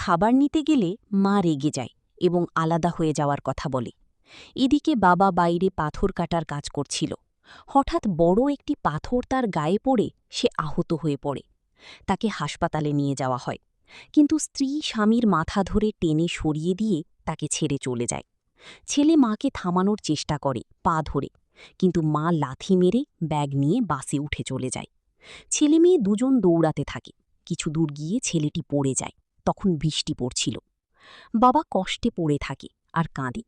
খাবার নিতে গেলে মা রেগে যায় এবং আলাদা হয়ে যাওয়ার কথা বলে। এদিকে বাবা বাইরে পাথর কাটার কাজ করছিল। হঠাৎ বড় একটি পাথর তার গায়ে পড়ে সে আহত হয়ে পড়ে। তাকে হাসপাতালে নিয়ে যাওয়া হয়, কিন্তু স্ত্রী স্বামীর মাথা ধরে টেনে সরিয়ে দিয়ে তাকে ছেড়ে চলে যায়। ছেলে মাকে থামানোর চেষ্টা করে পা ধরে, কিন্তু মা লাথি মেরে ব্যাগ নিয়ে বাসে উঠে চলে যায়। ছেলে মেয়ে দুজন দৌড়াতে থাকে। কিছু দূর গিয়ে ছেলেটি পড়ে যায়। তখন বৃষ্টি পড়ছিল। বাবা কষ্টে পড়ে থাকে আর কাঁদে।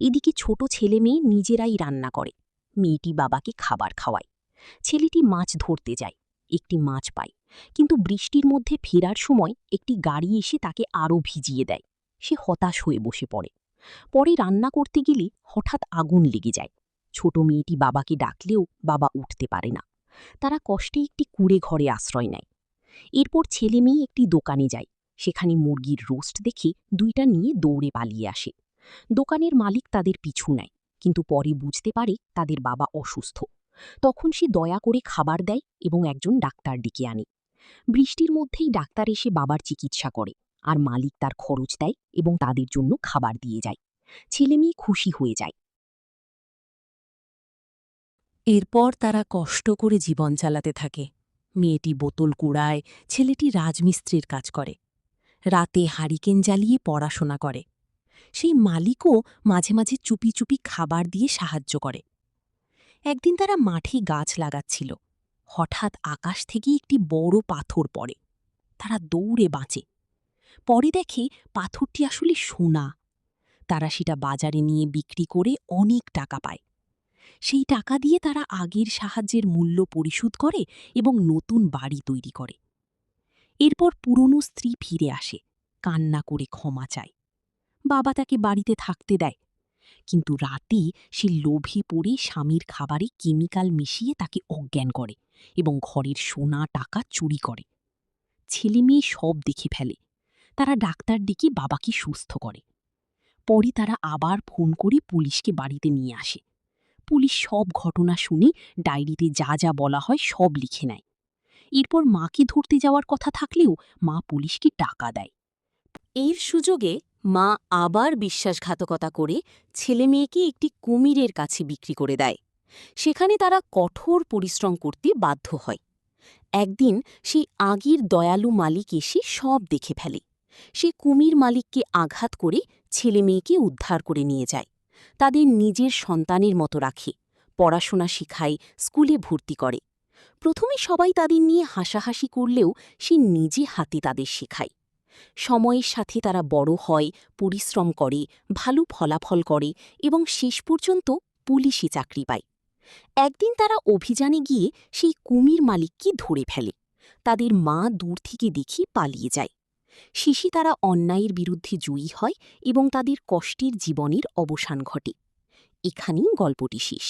এদিকে ছোট ছেলে মেয়ে নিজেরাই রান্না করে। মেয়েটি বাবাকে খাবার খাওয়ায়। ছেলেটি মাছ ধরতে যায়, একটি মাছ পায়, কিন্তু বৃষ্টির মধ্যে ফেরার সময় একটি গাড়ি এসে তাকে আরও ভিজিয়ে দেয়। সে হতাশ হয়ে বসে পড়ে। পরে রান্না করতে গেলে হঠাৎ আগুন লেগে যায়। ছোট মেয়েটি বাবাকে ডাকলেও বাবা উঠতে পারে না। তারা কষ্টে একটি কুঁড়ে ঘরে আশ্রয় নেয়। এরপর ছেলে মেয়ে একটি দোকানে যায়। সেখানে মুরগির রোস্ট দেখে দুইটা নিয়ে দৌড়ে পালিয়ে আসে। দোকানের মালিক তাদের পিছু নেয়, কিন্তু পরে বুঝতে পারে তাদের বাবা অসুস্থ। তখন সে দয়া করে খাবার দেয় এবং একজন ডাক্তার ডেকে আনে। বৃষ্টির মধ্যেই ডাক্তার এসে বাবার চিকিৎসা করে, আর মালিক তার খরচ দেয় এবং তাদের জন্য খাবার দিয়ে যায়। ছেলে মেয়ে খুশি হয়ে যায়। এরপর তারা কষ্ট করে জীবন চালাতে থাকে। মেয়েটি বোতল কুড়ায়, ছেলেটি রাজমিস্ত্রির কাজ করে। রাতে হারিকেন জ্বালিয়ে পড়াশোনা করে। সেই মালিকও মাঝে মাঝে চুপি চুপি খাবার দিয়ে সাহায্য করে। একদিন তারা মাঠে গাছ লাগাচ্ছিল। হঠাৎ আকাশ থেকে একটি বড় পাথর পড়ে। তারা দৌড়ে বাঁচে। পরে দেখে পাথরটি আসলে সোনা। তারা সেটা বাজারে নিয়ে বিক্রি করে অনেক টাকা পায়। সেই টাকা দিয়ে তারা আগের সাহায্যের মূল্য পরিশোধ করে এবং নতুন বাড়ি তৈরি করে। এরপর পুরনো স্ত্রী ফিরে আসে, কান্না করে ক্ষমা চায়। বাবা তাকে বাড়িতে থাকতে দেয়, কিন্তু রাতে সে লোভে পড়ে স্বামীর খাবারে কেমিক্যাল মিশিয়ে তাকে অজ্ঞান করে এবং ঘরের সোনা টাকা চুরি করে। ছেলে মেয়ে সব দেখে ফেলে। তারা ডাক্তার ডেকে বাবাকে সুস্থ করে। পরে তারা আবার ফোন করে পুলিশকে বাড়িতে নিয়ে আসে। পুলিশ সব ঘটনা শুনে ডায়েরিতে যা যা বলা হয় সব লিখে নেয়। এরপর মাকে ধরতে যাওয়ার কথা থাকলেও মা পুলিশকে টাকা দেয়। এর সুযোগে মা আবার বিশ্বাসঘাতকতা করে ছেলে মেয়েকে একটি কুমিরের কাছে বিক্রি করে দেয়। সেখানে তারা কঠোর পরিশ্রম করতে বাধ্য হয়। একদিন সেই আগের দয়ালু মালিক এসে সব দেখে ফেলে। সে কুমির মালিককে আঘাত করে ছেলে মেয়েকে উদ্ধার করে নিয়ে যায়। তাদের নিজের সন্তানের মতো রাখে, পড়াশোনা শিখায়, স্কুলে ভর্তি করে। প্রথমে সবাই তাদের নিয়ে হাসাহাসি করলেও সে নিজে হাতে তাদের শেখায়। সময়ের সাথে তারা বড় হয়, পরিশ্রম করে, ভালো ফলাফল করে এবং শেষ পর্যন্ত পুলিশি চাকরি পায়। একদিন তারা অভিযানে গিয়ে সেই কুমির মালিককে ধরে ফেলে। তাদের মা দূর থেকে দেখে পালিয়ে যায়। শেষে তারা অন্যায়ের বিরুদ্ধে জয়ী হয় এবং তাদের কষ্টের জীবনের অবসান ঘটে। এখানেই গল্পটি শেষ।